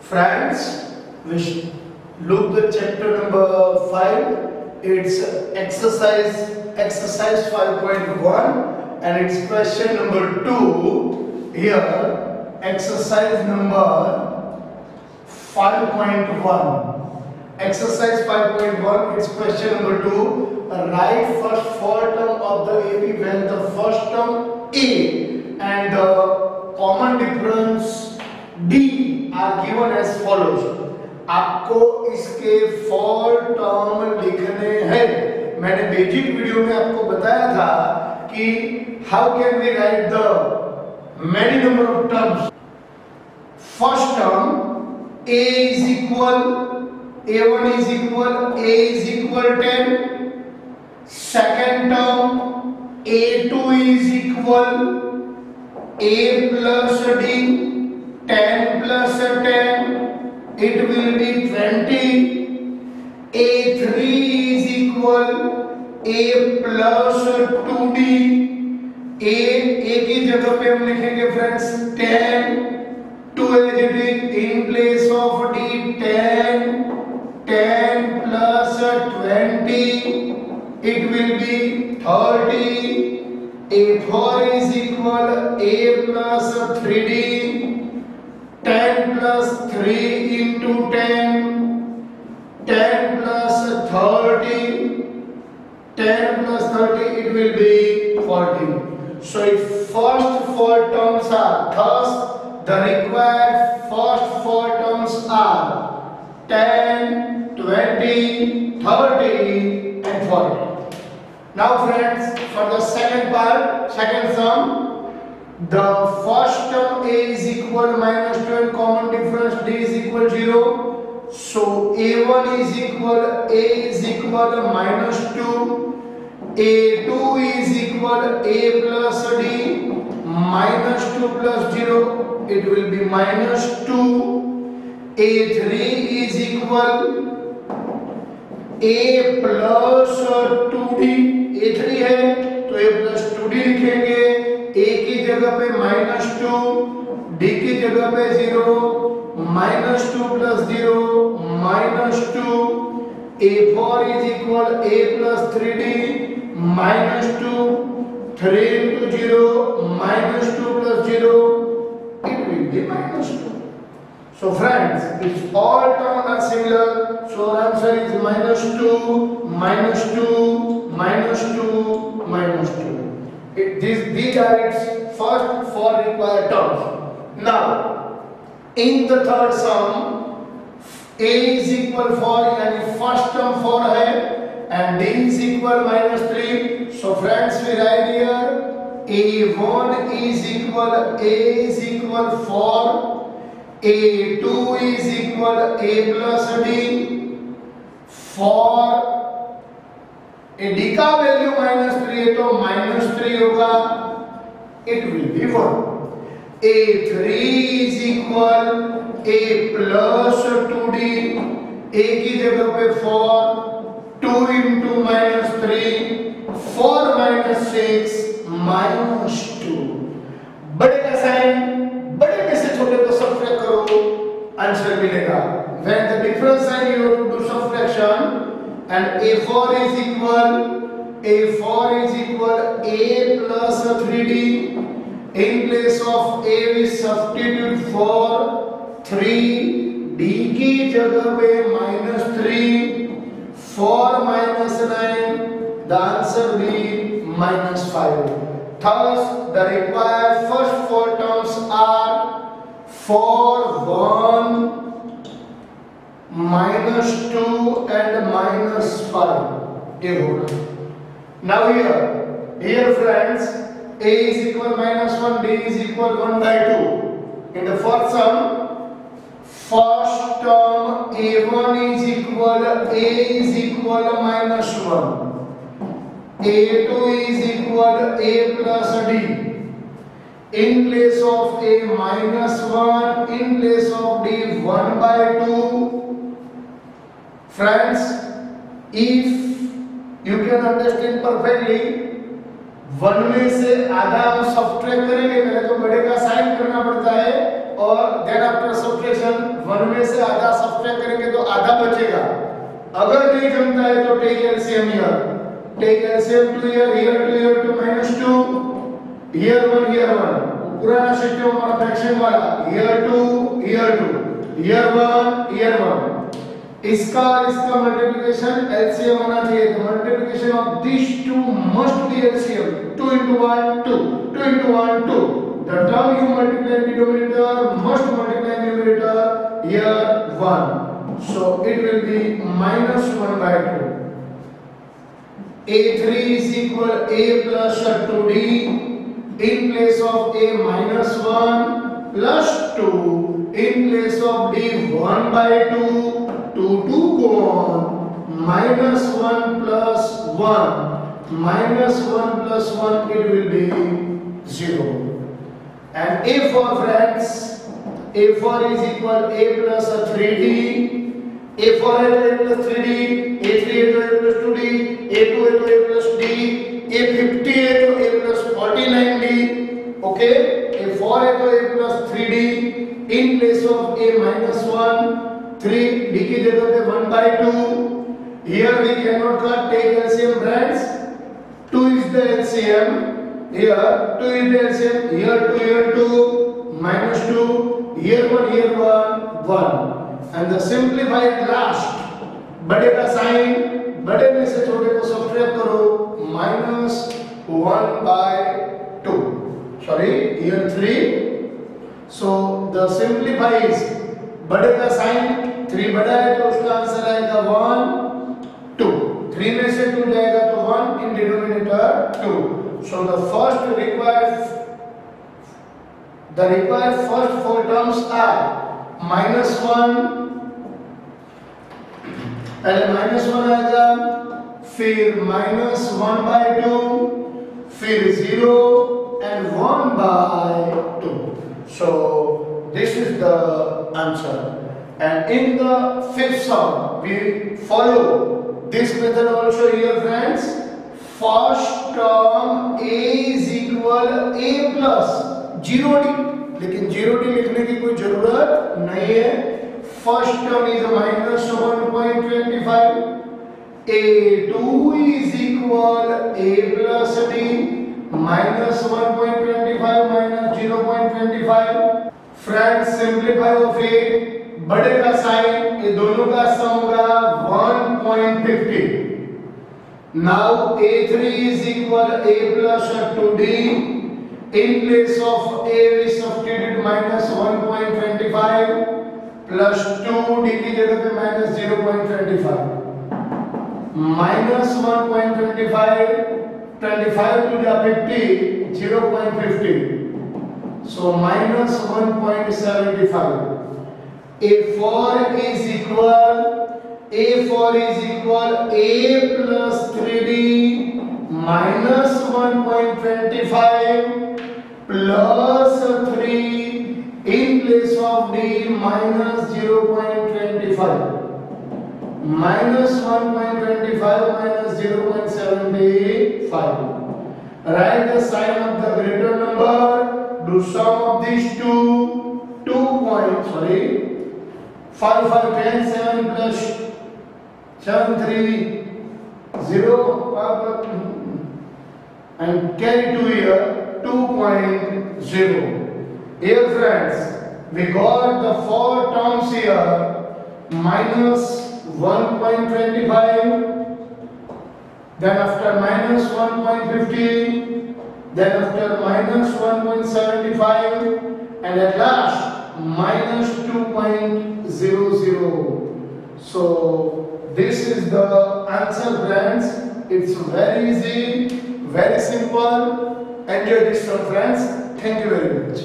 Friends, we look the chapter number 5. It's exercise 5.1 and it's question number 2. Here, exercise number 5.1. Exercise 5.1, it's question number 2. Write first four terms of the AP when the first term A and the common difference D are given as follows. आपको इसके four term लिखने हैं. मैंने basic video में आपको बताया था कि how can we write the many number of terms. First term A is equal, A1 is equal, A is equal 10. Second term A2 is equal A plus D, 10 plus 10, it will be 20. A3 is equal A plus 2D. A की जगह पे हम लिखेंगे friends 10. 2 as it is in place of D, 10 plus 20, it will be 30. A4 is equal A plus 3D. 10 plus 3 into 10, 10 plus 30, 10 plus 30, it will be 40. So its first four terms are, thus the required first four terms are 10, 20, 30 and 40. Now friends, for the second part, second sum, the first term A is equal minus 2 and common difference D is equal 0. So A1 is equal minus 2. A2 is equal A plus D. Minus 2 plus 0, it will be minus 2. A3 is equal A plus 2D. A3 है तो A plus 2D लिखेंगे. A की जगह पे minus 2, D की जगह पे 0, minus 2 plus 0, minus 2. A4 is equal A plus 3D, minus 2, 3 into 0, minus 2 plus 0, it will be minus 2. So friends, if all terms are similar, so our answer is minus 2, minus 2, minus 2, minus 2. These are its first four required terms. Now, in the third sum, A is equal 4, यानी first term 4 है, and D is equal minus 3. So friends, we write here A1 is equal 4, A2 is equal A plus D. For A D का value -3 है तो -3 होगा, it will be 1. A3 is equal A plus 2D. A की जगह पे 4, 2 into -3, 4 minus 6, -2. बड़े का sign, बड़े में से छोटे को सबट्रैक्ट करो, आंसर मिलेगा. When the difference sign you have to do subtraction. And A4 is equal A plus 3D. In place of A we substitute 4, 3. D की जगह पे -3, 4 minus 9. The answer be -5. Thus, the required first four terms are 4, 1, -2 and -5. ये होगा. Now here friends, A is equal -1, D is equal 1 by 2. In the first sum, first term A1 is equal -1. A2 is equal A plus D. In place of A -1, in place of D 1 by 2. Friends, if you can understand perfectly, 1 में से आधा हम subtract करेंगे, पहले तो बड़े का sign करना पड़ता है और देन आफ्टर सब्ट्रैक्शन 1 में से आधा सब्ट्रैक्ट करेंगे तो आधा बचेगा। अगर नहीं जमता है तो take LCM here, take LCM 2 here, here 2 here 2 -2, here 1 here 1, पुराना सिस्टम हमारा फ्रैक्शन वाला, हियर 2 हियर 2, हियर 1 हियर 1। इसका और इसका मल्टीप्लिकेशन एलसीएम होना चाहिए। तो multiplication of this two must be LCM, 2 into 1 2, 2 into 1 2। The term you multiply in denominator must multiply in numerator, here 1, so it will be -1/2। a3 is equal a plus 2d, in place of a -1 plus 2, in place of d 1/2, 2 2 go on, -1 plus 1, -1 plus 1, it will be 0। And a4 friends, a4 is equal a plus 3d, a4 है तो a plus 3d, a3 है तो a plus 2d, a2 है तो a plus d, a50 है तो a plus 49d, okay, a4 है तो a plus 3d, in place of a -1, 3, d की जगह पे 1/2, here we cannot cut, take LCM friends, 2 is the LCM, here 2 is the LCM, here 2 here 2, -2, here 1 here 1 1, and the simplified last, बड़े का sign, बड़े में से छोटे को सब्ट्रैक्ट करो, -1/2, sorry here 3, so the simplifies, बड़े का साइन 3 बड़ा है तो उसका आंसर आएगा 1 2, 3 में से 2 जाएगा तो 1 in denominator 2। So the required first four terms are -1, पहले -1 आएगा, फिर -1/2, फिर 0 and 1/2। So this is the answer, and in the fifth sum we follow this method also here friends। First term a is equal a plus 0d, लेकिन 0d लिखने की कोई जरूरत नहीं है। First term is -1.25, a2 is equal a plus d, -1.25 minus 0.25। Friends simplify of a, बड़े का sign, ये दोनों का सम होगा 1.50। Now a3 is equal a plus 2d, in place of a we substitute -1.25 plus 2d की जगह पे -0.25, -1.25, 25 to the 50, 0.50, so -1.75। a4 is equal a plus 3d minus 1.25 plus 3 in place of d minus 0.25, minus 1.25 minus 0.75. Write the sign of the greater number. Do sum of these two points. 5 5 10 7 plus 7 3 0 and carry 2 here 2.0. Here friends, we got the 4 terms here, minus 1.25, then after minus 1.50, then after minus 1.75, and at last minus 2.00. So this is the answer friends. It's very easy, very simple. Enjoy this one friends. Thank you very much.